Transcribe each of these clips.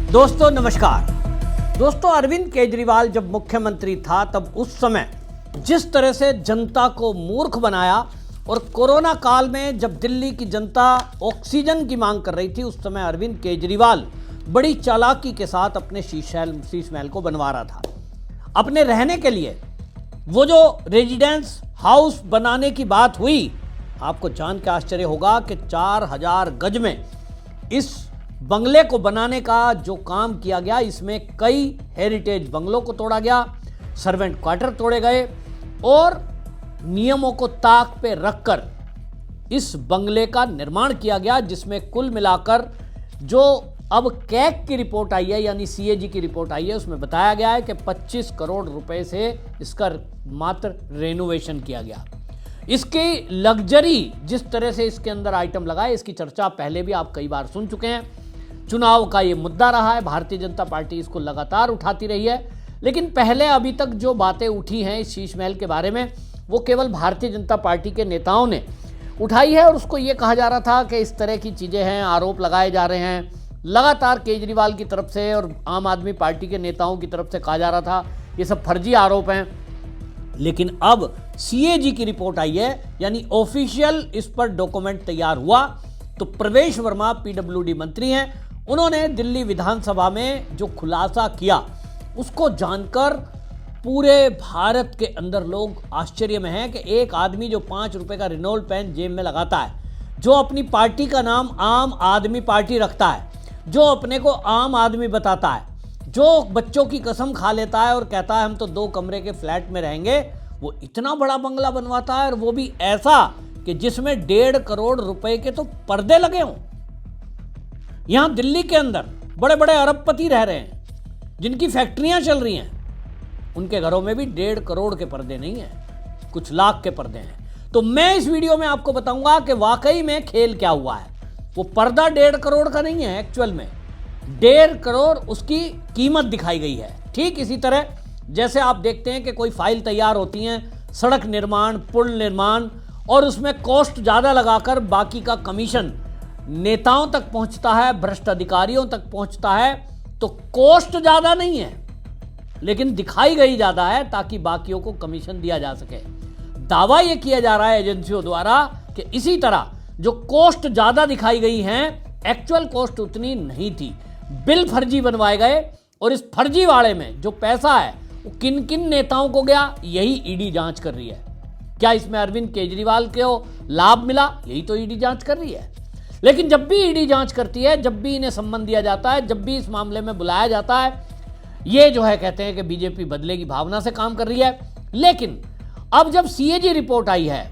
दोस्तों नमस्कार। दोस्तों, अरविंद केजरीवाल जब मुख्यमंत्री था तब उस समय जिस तरह से जनता को मूर्ख बनाया और कोरोना काल में जब दिल्ली की जनता ऑक्सीजन की मांग कर रही थी, उस समय अरविंद केजरीवाल बड़ी चालाकी के साथ अपने शीश महल को बनवा रहा था। अपने रहने के लिए वो जो रेजिडेंस हाउस बनाने की बात हुई, आपको जान के आश्चर्य होगा कि 4000 गज में इस बंगले को बनाने का जो काम किया गया, इसमें कई हेरिटेज बंगलों को तोड़ा गया, सर्वेंट क्वार्टर तोड़े गए और नियमों को ताक पे रखकर इस बंगले का निर्माण किया गया, जिसमें कुल मिलाकर जो अब कैग की रिपोर्ट आई है यानी सीएजी की रिपोर्ट आई है, उसमें बताया गया है कि 25 करोड़ रुपए से इसका मात्र रेनोवेशन किया गया। इसकी लग्जरी जिस तरह से इसके अंदर आइटम लगाए, इसकी चर्चा पहले भी आप कई बार सुन चुके हैं। चुनाव का ये मुद्दा रहा है, भारतीय जनता पार्टी इसको लगातार उठाती रही है, लेकिन पहले अभी तक जो बातें उठी हैं इस शीश महल के बारे में, वो केवल भारतीय जनता पार्टी के नेताओं ने उठाई है और उसको ये कहा जा रहा था कि इस तरह की चीज़ें हैं, आरोप लगाए जा रहे हैं लगातार केजरीवाल की तरफ से और आम आदमी पार्टी के नेताओं की तरफ से कहा जा रहा था ये सब फर्जी आरोप हैं। लेकिन अब सीएजी की रिपोर्ट आई है, यानी ऑफिशियल इस पर डॉक्यूमेंट तैयार हुआ, तो प्रवेश वर्मा पीडब्ल्यूडी मंत्री हैं, उन्होंने दिल्ली विधानसभा में जो खुलासा किया उसको जानकर पूरे भारत के अंदर लोग आश्चर्य में हैं कि एक आदमी जो 5 रुपए का रेनॉल्ट पेन जेब में लगाता है, जो अपनी पार्टी का नाम आम आदमी पार्टी रखता है, जो अपने को आम आदमी बताता है, जो बच्चों की कसम खा लेता है और कहता है हम तो 2 कमरे के फ्लैट में रहेंगे, वो इतना बड़ा बंगला बनवाता है और वो भी ऐसा कि जिसमें 1.5 करोड़ रुपए के तो पर्दे लगे हों। यहां दिल्ली के अंदर बड़े बड़े अरबपति रह रहे हैं, जिनकी फैक्ट्रियां चल रही हैं, उनके घरों में भी 1.5 करोड़ के पर्दे नहीं हैं, कुछ लाख के पर्दे हैं। तो मैं इस वीडियो में आपको बताऊंगा कि वाकई में खेल क्या हुआ है। वो पर्दा 1.5 करोड़ का नहीं है, एक्चुअल में 1.5 करोड़ उसकी कीमत दिखाई गई है। ठीक इसी तरह जैसे आप देखते हैं कि कोई फाइल तैयार होती हैं, सड़क निर्माण, पुल निर्माण, और उसमें कॉस्ट ज़्यादा लगाकर बाकी का कमीशन नेताओं तक पहुंचता है, भ्रष्ट अधिकारियों तक पहुंचता है, तो कॉस्ट ज़्यादा नहीं है लेकिन दिखाई गई ज़्यादा है ताकि बाकियों को कमीशन दिया जा सके। दावा यह किया जा रहा है एजेंसियों द्वारा कि इसी तरह जो कॉस्ट ज़्यादा दिखाई गई हैं, एक्चुअल कॉस्ट उतनी नहीं थी, बिल फर्जी बनवाए गए और इस फर्जीवाड़े में जो पैसा है वो किन किन नेताओं को गया, यही ईडी जांच कर रही है। क्या इसमें अरविंद केजरीवाल को लाभ मिला, यही तो ईडी जांच कर रही है। लेकिन जब भी ईडी जांच करती है, जब भी इन्हें सम्मन दिया जाता है, जब भी इस मामले में बुलाया जाता है, ये जो है कहते हैं कि बीजेपी बदले की भावना से काम कर रही है। लेकिन अब जब सीएजी रिपोर्ट आई है,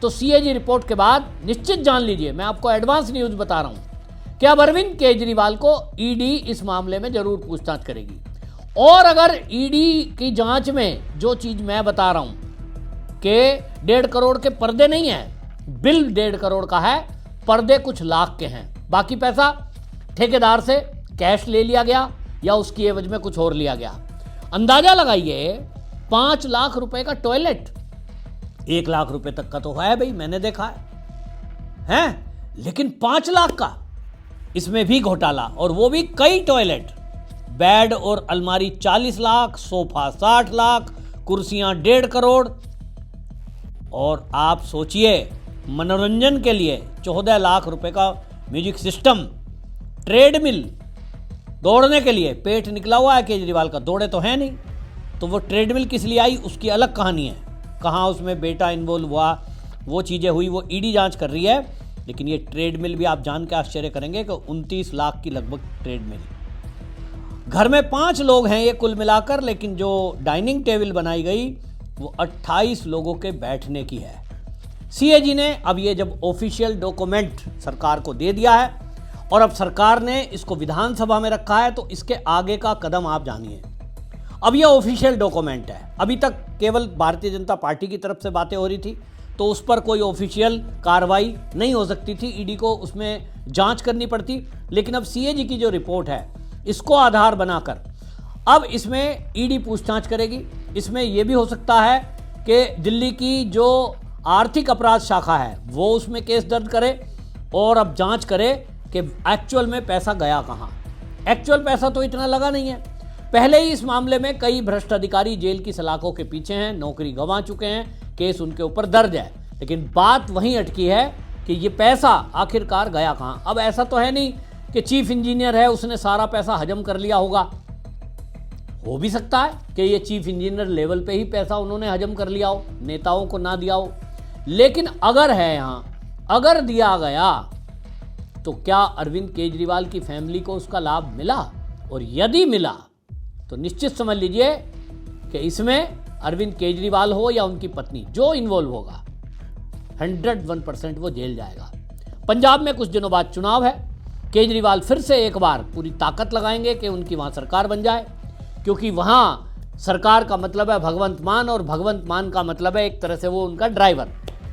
तो सीएजी रिपोर्ट के बाद निश्चित जान लीजिए, मैं आपको एडवांस न्यूज बता रहा हूं कि अब अरविंद केजरीवाल को ईडी इस मामले में जरूर पूछताछ करेगी। और अगर ईडी की जांच में जो चीज मैं बता रहा हूं कि 1.5 करोड़ के पर्दे नहीं है, बिल 1.5 करोड़ का है, पर्दे कुछ लाख के हैं, बाकी पैसा ठेकेदार से कैश ले लिया गया या उसकी एवज में कुछ और लिया गया। अंदाजा लगाइए, 5 लाख रुपए का टॉयलेट 1 लाख रुपए तक का तो है भाई, मैंने देखा है, लेकिन 5 लाख का, इसमें भी घोटाला, और वो भी कई टॉयलेट, बेड और अलमारी 40 लाख, सोफा 60 लाख, कुर्सियां 1.5 करोड़। और आप सोचिए, मनोरंजन के लिए 14 लाख रुपए का म्यूजिक सिस्टम, ट्रेडमिल, दौड़ने के लिए, पेट निकला हुआ है केजरीवाल का, दौड़े तो है नहीं, तो वो ट्रेडमिल किस लिए आई उसकी अलग कहानी है, कहाँ उसमें बेटा इन्वॉल्व हुआ, वो चीज़ें हुई, वो ईडी जांच कर रही है। लेकिन ये ट्रेडमिल भी आप जान के आश्चर्य करेंगे कि 29 लाख की लगभग ट्रेडमिल। घर में 5 लोग हैं ये कुल मिलाकर, लेकिन जो डाइनिंग टेबल बनाई गई वो 28 लोगों के बैठने की है। सीएजी ने अब ये जब ऑफिशियल डॉक्यूमेंट सरकार को दे दिया है और अब सरकार ने इसको विधानसभा में रखा है, तो इसके आगे का कदम आप जानिए। अब ये ऑफिशियल डॉक्यूमेंट है, अभी तक केवल भारतीय जनता पार्टी की तरफ से बातें हो रही थी, तो उस पर कोई ऑफिशियल कार्रवाई नहीं हो सकती थी, ईडी को उसमें जांच करनी पड़ती। लेकिन अब सीएजी की जो रिपोर्ट है, इसको आधार बनाकर अब इसमें ईडी पूछताछ करेगी। इसमें यह भी हो सकता है कि दिल्ली की जो आर्थिक अपराध शाखा है वो उसमें केस दर्ज करे और अब जांच करे कि एक्चुअल में पैसा गया कहाँ। एक्चुअल पैसा तो इतना लगा नहीं है। पहले ही इस मामले में कई भ्रष्ट अधिकारी जेल की सलाखों के पीछे हैं, नौकरी गंवा चुके हैं, केस उनके ऊपर दर्ज है। लेकिन बात वहीं अटकी है कि ये पैसा आखिरकार गया कहां। अब ऐसा तो है नहीं कि चीफ इंजीनियर है, उसने सारा पैसा हजम कर लिया होगा। हो भी सकता है कि ये चीफ इंजीनियर लेवल पे ही पैसा उन्होंने हजम कर लिया हो, नेताओं को ना दिया हो। लेकिन अगर है यहां, अगर दिया गया तो क्या अरविंद केजरीवाल की फैमिली को उसका लाभ मिला? और यदि मिला तो निश्चित समझ लीजिए कि इसमें अरविंद केजरीवाल हो या उनकी पत्नी, जो इन्वॉल्व होगा 101% वो जेल जाएगा। पंजाब में कुछ दिनों बाद चुनाव है। केजरीवाल फिर से एक बार पूरी ताकत लगाएंगे कि उनकी वहां सरकार बन जाए, क्योंकि वहां सरकार का मतलब है भगवंत मान, और भगवंत मान का मतलब है एक तरह से वो उनका ड्राइवर।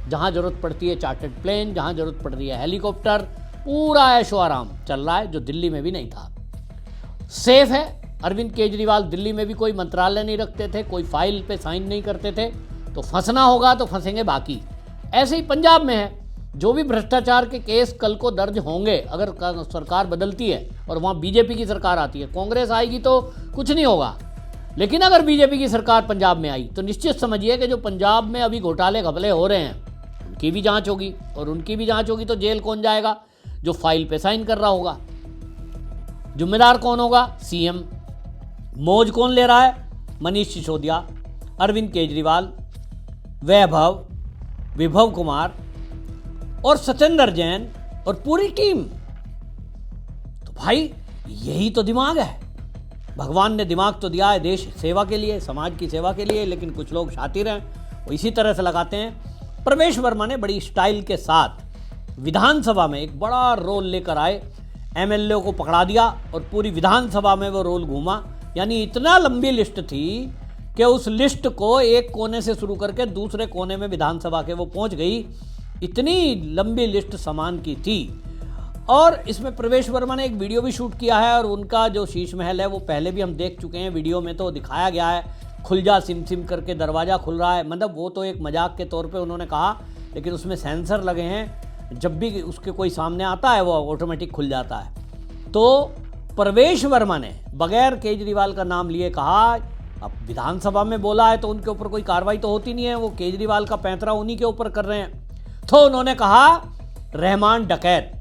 जहां जरूरत पड़ती है चार्टर्ड प्लेन, जहां जरूरत पड़ रही है हेलीकॉप्टर, पूरा ऐशो आराम चल रहा है, जो दिल्ली में भी नहीं था। सेफ है। अरविंद केजरीवाल दिल्ली में भी कोई मंत्रालय नहीं रखते थे, कोई फाइल पे साइन नहीं करते थे, तो फंसना होगा तो फंसेंगे बाकी। ऐसे ही पंजाब में है, जो भी भ्रष्टाचार के केस कल को दर्ज होंगे, अगर सरकार बदलती है और वहाँ बीजेपी की सरकार आती है, कांग्रेस आएगी तो कुछ नहीं होगा। लेकिन अगर बीजेपी की सरकार पंजाब में आई तो निश्चित समझिए कि जो पंजाब में अभी घोटाले घपले हो रहे हैं उनकी भी जांच होगी, और उनकी भी जांच होगी तो जेल कौन जाएगा? जो फाइल पे साइन कर रहा होगा। जिम्मेदार कौन होगा? सीएम। मौज कौन ले रहा है? मनीष सिसोदिया, अरविंद केजरीवाल, वैभव, विभव कुमार और सत्येंद्र जैन और पूरी टीम। तो भाई यही तो दिमाग है। भगवान ने दिमाग तो दिया है देश सेवा के लिए, समाज की सेवा के लिए, लेकिन कुछ लोग शातिर हैं, वो इसी तरह से लगाते हैं। प्रवेश वर्मा ने बड़ी स्टाइल के साथ विधानसभा में एक बड़ा रोल लेकर आए, एमएलए को पकड़ा दिया और पूरी विधानसभा में वो रोल घूमा। यानी इतना लंबी लिस्ट थी कि उस लिस्ट को एक कोने से शुरू करके दूसरे कोने में विधानसभा के वो पहुंच गई। इतनी लंबी लिस्ट सामान की थी। और इसमें प्रवेश वर्मा ने एक वीडियो भी शूट किया है, और उनका जो शीश महल है वो पहले भी हम देख चुके हैं। वीडियो में तो दिखाया गया है, खुल जा सिम सिम करके दरवाज़ा खुल रहा है। मतलब वो तो एक मजाक के तौर पे उन्होंने कहा, लेकिन उसमें सेंसर लगे हैं, जब भी उसके कोई सामने आता है वो ऑटोमेटिक खुल जाता है। तो प्रवेश वर्मा ने बगैर केजरीवाल का नाम लिए कहा, अब विधानसभा में बोला है तो उनके ऊपर कोई कार्रवाई तो होती नहीं है, वो केजरीवाल का पैंतरा उन्हीं के ऊपर कर रहे हैं। तो उन्होंने कहा रहमान डकैत।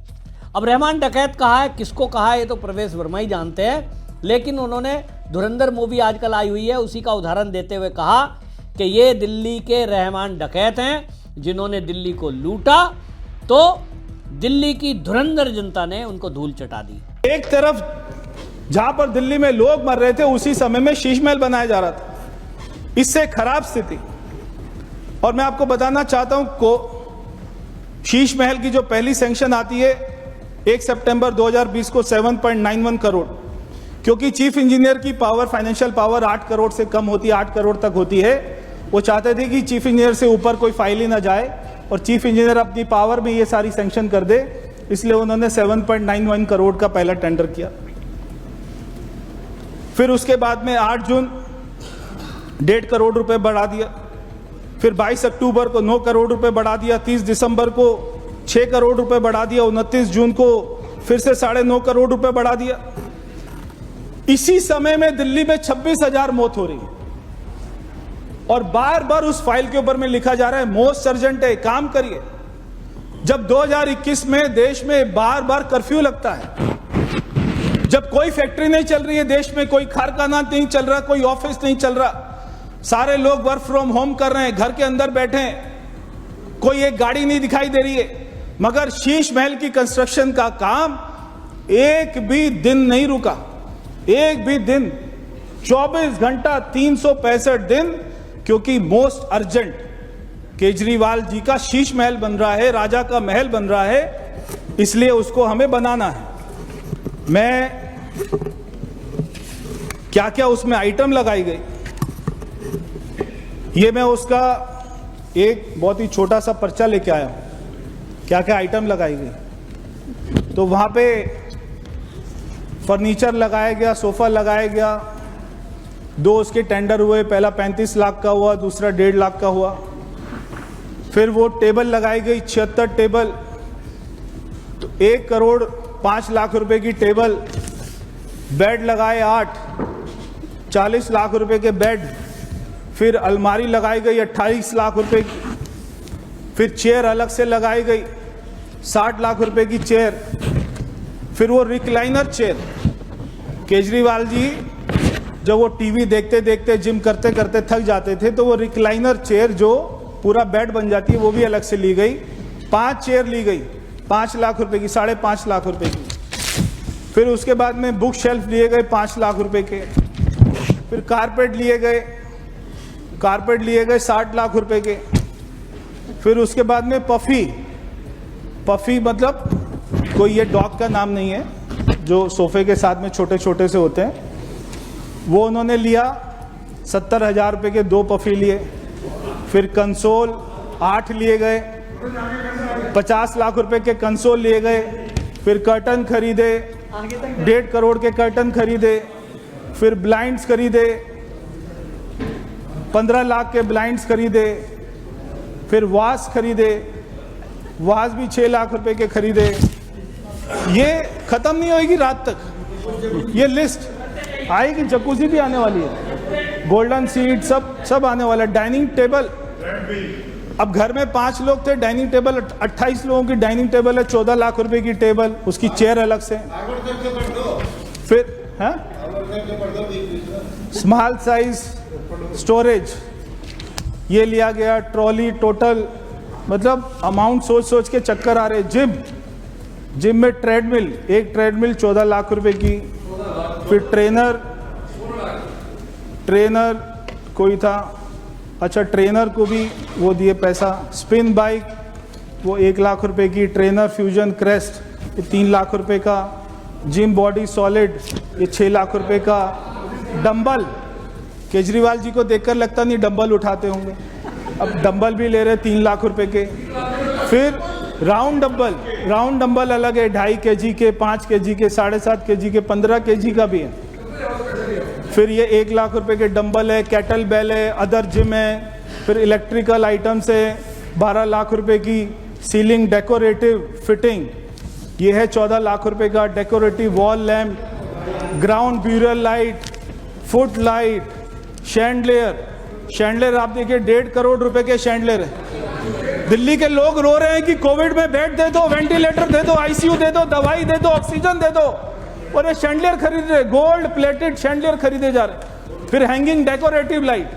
अब रहमान डकैत कहा है, किसको कहा है ये तो प्रवेश वर्मा ही जानते हैं, लेकिन उन्होंने धुरंधर मूवी आजकल आई हुई है उसी का उदाहरण देते हुए कहा कि ये दिल्ली के रहमान डकैत हैं जिन्होंने दिल्ली को लूटा, तो दिल्ली की धुरंधर जनता ने उनको धूल चटा दी। एक तरफ जहां पर दिल्ली में लोग मर रहे थे, उसी समय में शीश महल बनाया जा रहा था। इससे खराब स्थिति। और मैं आपको बताना चाहता हूं को शीश महल की जो पहली सैंक्शन आती है 1 सितंबर 2020 को 7.91 करोड़, क्योंकि चीफ इंजीनियर की पावर, फाइनेंशियल पावर 8 करोड़ से कम होती है, 8 करोड़ तक होती है। वो चाहते थे कि चीफ इंजीनियर से ऊपर कोई फाइल ही ना जाए और चीफ इंजीनियर अपनी पावर में ये सारी सैंक्शन कर दे, इसलिए उन्होंने 7.91 करोड़ का पहला टेंडर किया। फिर उसके बाद में 8 जून 1.5 करोड़ रुपए बढ़ा दिया, फिर 22 अक्टूबर को 9 करोड़ रुपए बढ़ा दिया, 30 दिसंबर को 6 करोड़ रुपए बढ़ा दिया, 29 जून को फिर से 9.5 करोड़ रुपए बढ़ा दिया। इसी समय में दिल्ली में 26,000 मौत हो रही है, और बार बार उस फाइल के ऊपर में लिखा जा रहा है मोस्ट अर्जेंट है, काम करिए। जब 2021 में देश में बार बार कर्फ्यू लगता है, जब कोई फैक्ट्री नहीं चल रही है देश में, कोई कारखाना नहीं चल रहा, कोई ऑफिस नहीं चल रहा, सारे लोग वर्क फ्रॉम होम कर रहे हैं, घर के अंदर बैठे हैं, कोई एक गाड़ी नहीं दिखाई दे रही है, मगर शीश महल की कंस्ट्रक्शन का काम एक भी दिन नहीं रुका, एक भी दिन, 24 घंटा 365 दिन, क्योंकि मोस्ट अर्जेंट केजरीवाल जी का शीश महल बन रहा है, राजा का महल बन रहा है, इसलिए उसको हमें बनाना है। मैं क्या क्या उसमें आइटम लगाई गई, ये मैं उसका एक बहुत ही छोटा सा पर्चा लेके आया हूं, क्या क्या आइटम लगाई गई। तो वहां पे फर्नीचर लगाया गया, सोफा लगाया गया, 2 उसके टेंडर हुए, पहला 35 लाख का हुआ, दूसरा 1.5 लाख का हुआ। फिर वो टेबल लगाई गई, 76 टेबल, तो 1 करोड़ 5 लाख रुपए की टेबल, बेड लगाए 8, 40 लाख रुपए के बेड। फिर अलमारी लगाई गई 28 लाख रुपए की। फिर चेयर अलग से लगाई गई 60 लाख रुपए की चेयर। फिर वो रिक्लाइनर चेयर, केजरीवाल जी जब वो टीवी देखते देखते जिम करते करते थक जाते थे तो वो रिक्लाइनर चेयर जो पूरा बेड बन जाती है वो भी अलग से ली गई। 5 चेयर ली गई 5 लाख रुपए की, 5.5 लाख रुपए की। फिर उसके बाद में बुक शेल्फ लिए गए 5 लाख रुपए के। फिर कारपेट लिए गए 60 लाख रुपए के। फिर उसके बाद में पफी मतलब कोई ये डॉग का नाम नहीं है, जो सोफे के साथ में छोटे छोटे से होते हैं, वो उन्होंने लिया 70,000 रुपए के 2 पफी लिए। फिर कंसोल 8 लिए गए, 50 लाख रुपए के कंसोल लिए गए। फिर कर्टन खरीदे, 1.5 करोड़ के कर्टन खरीदे। फिर ब्लाइंड्स खरीदे, 15 लाख के ब्लाइंड्स खरीदे। फिर वास खरीदे, वास भी 6 लाख रुपए के खरीदे। ये खत्म नहीं होगी रात तक, ये लिस्ट आएगी। जकूजी भी आने वाली है, गोल्डन सीट सब आने वाला है। डाइनिंग टेबल, अब घर में 5 लोग थे, डाइनिंग टेबल 28 लोगों की डाइनिंग टेबल है, 14 लाख रुपए की टेबल, उसकी चेयर अलग से। फिर स्मॉल साइज स्टोरेज ये लिया गया। ट्रॉली, टोटल मतलब अमाउंट सोच सोच के चक्कर आ रहे। जिम में ट्रेडमिल, एक ट्रेडमिल 14 लाख रुपए की। फिर ट्रेनर कोई था, अच्छा ट्रेनर को भी वो दिए पैसा। स्पिन बाइक वो 1 लाख रुपए की। ट्रेनर फ्यूजन क्रेस्ट ये 3 लाख रुपए का। जिम बॉडी सॉलिड ये 6 लाख रुपए का। डंबल, केजरीवाल जी को देखकर लगता नहीं डंबल उठाते होंगे, अब डंबल भी ले रहे 3 लाख रुपए के। फिर राउंड डंबल अलग है, 2.5 kg के, 5 kg के, 7.5 kg के, 15 kg का भी है। फिर ये 1 लाख रुपए के डंबल है। कैटल बेल है, अदर जिम है। फिर इलेक्ट्रिकल आइटम्स है 12 लाख रुपए की। सीलिंग डेकोरेटिव फिटिंग ये है 14 लाख रुपए का। Decorative wall lamp, ground burial light, foot light, chandelier आप देखिए 1.5 करोड़ रुपए के शैंडलियर है। दिल्ली के लोग रो रहे हैं कि कोविड में बेड दे दो, वेंटिलेटर दे दो, आईसीयू दे दो, दवाई दे दो, ऑक्सीजन दे दो, और ये शैंडलियर खरीद रहे, गोल्ड प्लेटेड शैंडलियर खरीदे जा रहे। फिर हैंगिंग डेकोरेटिव लाइट,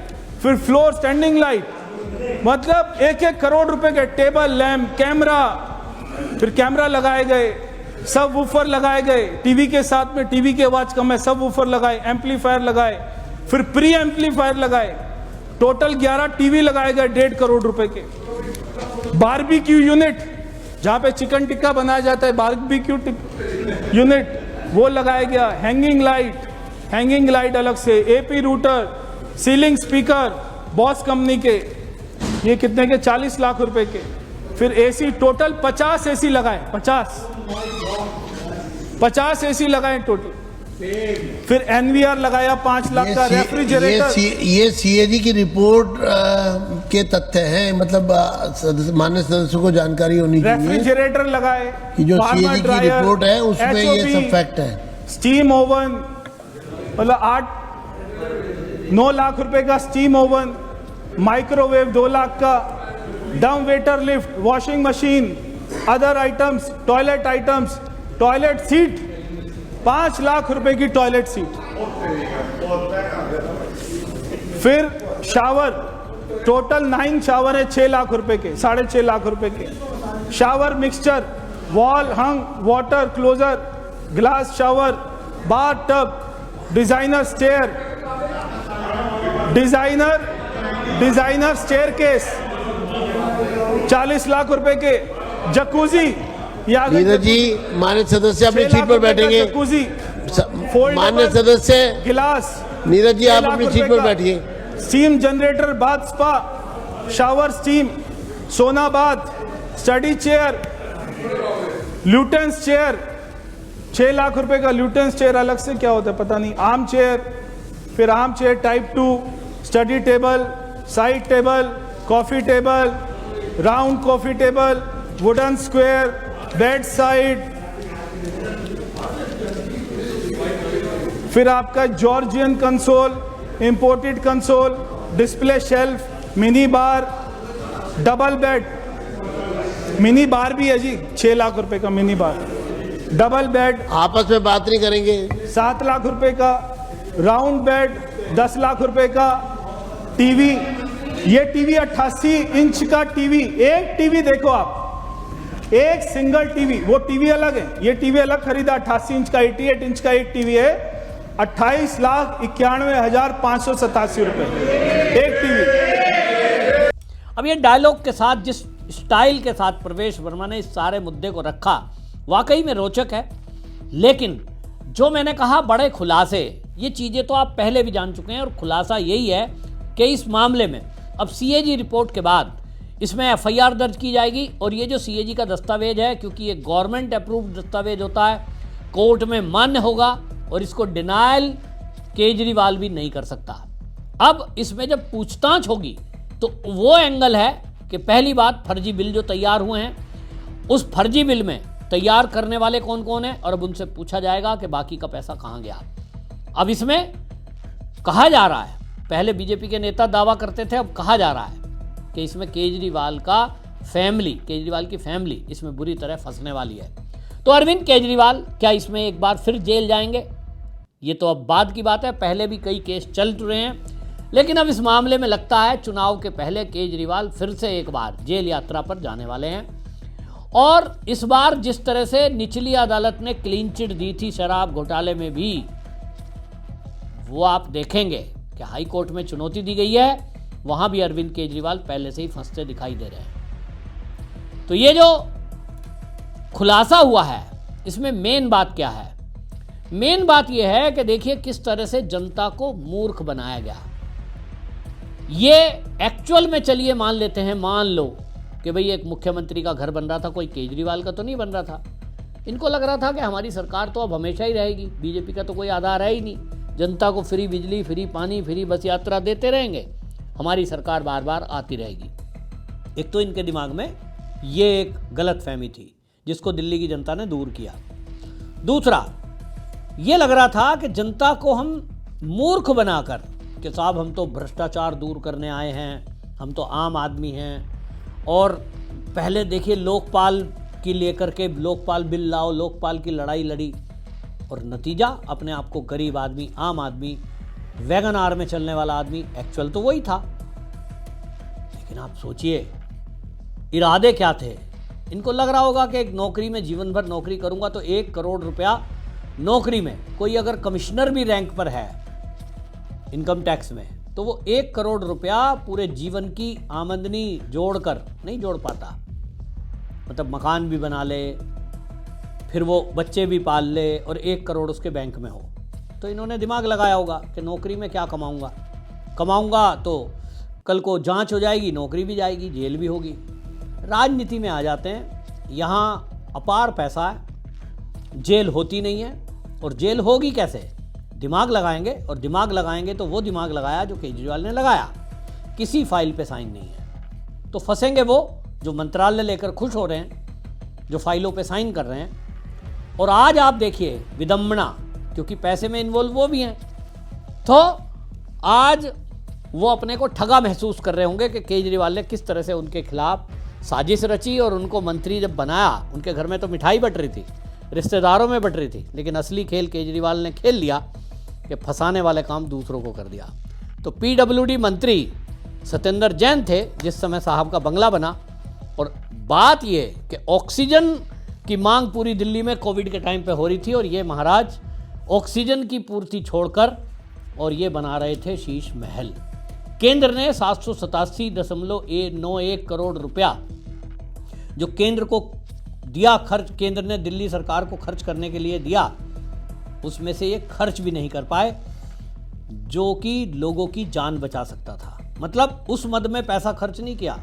फिर फ्लोर स्टैंडिंग लाइट, मतलब 1-1 करोड़ रुपए के। टेबल लैम्प, कैमरा, फिर कैमरा लगाए गए, सब वूफर लगाए गए। टीवी के साथ में, टीवी की आवाज कम है, सब वूफर लगाए, एम्पलीफायर लगाए, फिर प्री एम्पलीफायर लगाए। टोटल 11 टीवी लगाए गए 1.5 करोड़ रुपए के। बारबेक्यू यूनिट, जहां पे चिकन टिक्का बनाया जाता है, बारबेक्यू यूनिट वो लगाया गया। हैंगिंग लाइट अलग से। AP router, ceiling speaker boss company के, ये कितने के? 40 लाख रुपए के। फिर एसी, टोटल 50 एसी लगाए, 50 एसी लगाए टोटल। फिर एनवीआर लगाया 5 लाख का। रेफ्रिजरेटर, ये सीएजी की रिपोर्ट के तथ्य हैं, मतलब माननीय सदस्यों को जानकारी होनी चाहिए। रेफ्रिजरेटर लगाए कि जो सीएजी की रिपोर्ट है उसमें ये सब फैक्ट है। स्टीम ओवन, मतलब 9 लाख रुपए का स्टीम ओवन। माइक्रोवेव 2 लाख का। Dumbwaiter lift, washing machine, other items, toilet seat 5 lakh रुपए की टॉयलेट सीट। फिर शावर, टोटल 9 शावर है 6 लाख रुपए के, 6.5 लाख रुपए के। Shower mixture, wall hung water closet, glass shower, bath tub, designer staircase 40 lakh रुपए के। जकूजी, नीरज जी माननीय सदस्य अपनी सीट पर बैठेंगे। माननीय सदस्य गिलास, नीरज जी आप अपनी सीट पर बैठिए। Steam generator, bath spa, shower steam, sauna bath, study chair, Lutyens chair 6 lakh रुपए का। ल्यूटेंस चेयर अलग से क्या होता है पता नहीं। आर्म चेयर, फिर arm chair type 2, study table, side table, coffee table, round coffee table, wooden square, bed side, फिर आपका Georgian console, imported console, display shelf, mini bar, double bed, mini bar भी है जी, 6 लाख रुपए का मिनी बार, डबल बेड आपस में बात नहीं करेंगे। 7 लाख रुपए का, राउंड बेड 10 लाख रुपए का, टीवी, ये टीवी 88 इंच का टीवी, एक टीवी देखो आप, एक सिंगल टीवी, वो टीवी अलग है, ये टीवी अलग खरीदा, 88 इंच का, 88 इंच का एक टीवी है, 28,91,587 रुपए एक टीवी। अब ये डायलॉग के साथ जिस स्टाइल के साथ प्रवेश वर्मा ने इस सारे मुद्दे को रखा वाकई में रोचक है, लेकिन जो मैंने कहा बड़े खुलासे, ये चीज़ें तो आप पहले भी जान चुके हैं और खुलासा यही है कि इस मामले में अब सीएजी रिपोर्ट के बाद इसमें एफआईआर दर्ज की जाएगी और ये जो सीएजी का दस्तावेज है, क्योंकि ये गवर्नमेंट अप्रूव्ड दस्तावेज होता है, कोर्ट में मान्य होगा और इसको डिनायल केजरीवाल भी नहीं कर सकता। अब इसमें जब पूछताछ होगी तो वो एंगल है कि पहली बात, फर्जी बिल जो तैयार हुए हैं, उस फर्जी बिल में तैयार करने वाले कौन कौन है और अब उनसे पूछा जाएगा कि बाकी का पैसा कहां गया। अब इसमें कहा जा रहा है, पहले बीजेपी के नेता दावा करते थे, अब कहा जा रहा है कि इसमें केजरीवाल की फैमिली इसमें बुरी तरह फंसने वाली है। तो अरविंद केजरीवाल क्या इसमें एक बार फिर जेल जाएंगे? ये तो अब बाद की बात है, पहले भी कई केस चल चुके हैं, लेकिन अब इस मामले में लगता है चुनाव के पहले केजरीवाल फिर से एक बार जेल यात्रा पर जाने वाले हैं। और इस बार जिस तरह से निचली अदालत ने क्लीन चिट दी थी शराब घोटाले में भी, वो आप देखेंगे कि हाई कोर्ट में चुनौती दी गई है, वहां भी अरविंद केजरीवाल पहले से ही फंसते दिखाई दे रहे हैं। तो ये जो खुलासा हुआ है, इसमें मेन बात क्या है? मेन बात यह है कि देखिए किस तरह से जनता को मूर्ख बनाया गया। ये एक्चुअल में, चलिए मान लेते हैं, मान लो कि भाई एक मुख्यमंत्री का घर बन रहा था, कोई केजरीवाल का तो नहीं बन रहा था। इनको लग रहा था कि हमारी सरकार तो अब हमेशा ही रहेगी, बीजेपी का तो कोई आधार है ही नहीं, जनता को फ्री बिजली, फ्री पानी, फ्री बस यात्रा देते रहेंगे, हमारी सरकार बार बार आती रहेगी। एक तो इनके दिमाग में ये एक गलत फहमी थी जिसको दिल्ली की जनता ने दूर किया। दूसरा, ये लग रहा था कि जनता को हम मूर्ख बनाकर कि साहब हम तो भ्रष्टाचार दूर करने आए हैं, हम तो आम आदमी हैं, और पहले देखिए लोकपाल की लेकर के लोकपाल बिल लाओ, लोकपाल की लड़ाई लड़ी, और नतीजा अपने आप को गरीब आदमी, आम आदमी, वैगन आर में चलने वाला आदमी, एक्चुअल तो वही था। लेकिन आप सोचिए इरादे क्या थे। इनको लग रहा होगा कि एक नौकरी में जीवन भर नौकरी करूंगा तो 1 करोड़ रुपया नौकरी में, कोई अगर कमिश्नर भी रैंक पर है इनकम टैक्स में, तो वो 1 करोड़ रुपया पूरे जीवन की आमदनी जोड़कर नहीं जोड़ पाता। मतलब मकान भी बना ले, फिर वो बच्चे भी पाल ले और 1 करोड़ उसके बैंक में हो। तो इन्होंने दिमाग लगाया होगा कि नौकरी में क्या कमाऊंगा तो कल को जांच हो जाएगी, नौकरी भी जाएगी, जेल भी होगी। राजनीति में आ जाते हैं, यहाँ अपार पैसा है, जेल होती नहीं है, और जेल होगी कैसे? दिमाग लगाएंगे, और दिमाग लगाएंगे तो वो दिमाग लगाया जो केजरीवाल ने लगाया, किसी फाइल पे साइन नहीं है। तो फंसेंगे वो जो मंत्रालय लेकर खुश हो रहे हैं, जो फाइलों पे साइन कर रहे हैं। और आज आप देखिए विडंबना, क्योंकि पैसे में इन्वॉल्व वो भी हैं, तो आज वो अपने को ठगा महसूस कर रहे होंगे कि केजरीवाल ने किस तरह से उनके खिलाफ साजिश रची, और उनको मंत्री जब बनाया, उनके घर में तो मिठाई बट रही थी, रिश्तेदारों में बट रही थी, लेकिन असली खेल केजरीवाल ने खेल लिया कि फंसाने वाले काम दूसरों को कर दिया। तो पीडब्ल्यूडी मंत्री सत्येंद्र जैन थे जिस समय साहब का बंगला बना, और बात ये कि ऑक्सीजन की मांग पूरी दिल्ली में कोविड के टाइम पे हो रही थी, और ये महाराज ऑक्सीजन की पूर्ति छोड़कर और ये बना रहे थे शीश महल। केंद्र ने 787.91 करोड़ रुपया जो केंद्र को दिया खर्च, केंद्र ने दिल्ली सरकार को खर्च करने के लिए दिया, उसमें से ये खर्च भी नहीं कर पाए जो कि लोगों की जान बचा सकता था। मतलब उस मद में पैसा खर्च नहीं किया।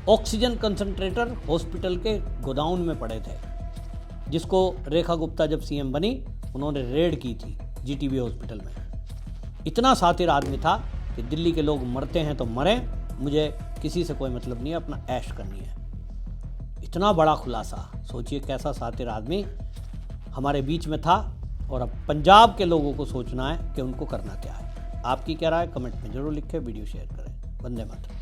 ऑक्सीजन कंसंट्रेटर हॉस्पिटल के गोडाउन में पड़े थे, जिसको रेखा गुप्ता जब सीएम बनी उन्होंने रेड की थी जीटीबी हॉस्पिटल में। इतना शातिर आदमी था कि दिल्ली के लोग मरते हैं तो मरें, मुझे किसी से कोई मतलब नहीं है, अपना ऐश करनी है। इतना बड़ा खुलासा, सोचिए कैसा शातिर आदमी हमारे बीच में था, और अब पंजाब के लोगों को सोचना है कि उनको करना क्या है। आपकी क्या राय, कमेंट में जरूर लिखें, वीडियो शेयर करें। वंदे मातरम।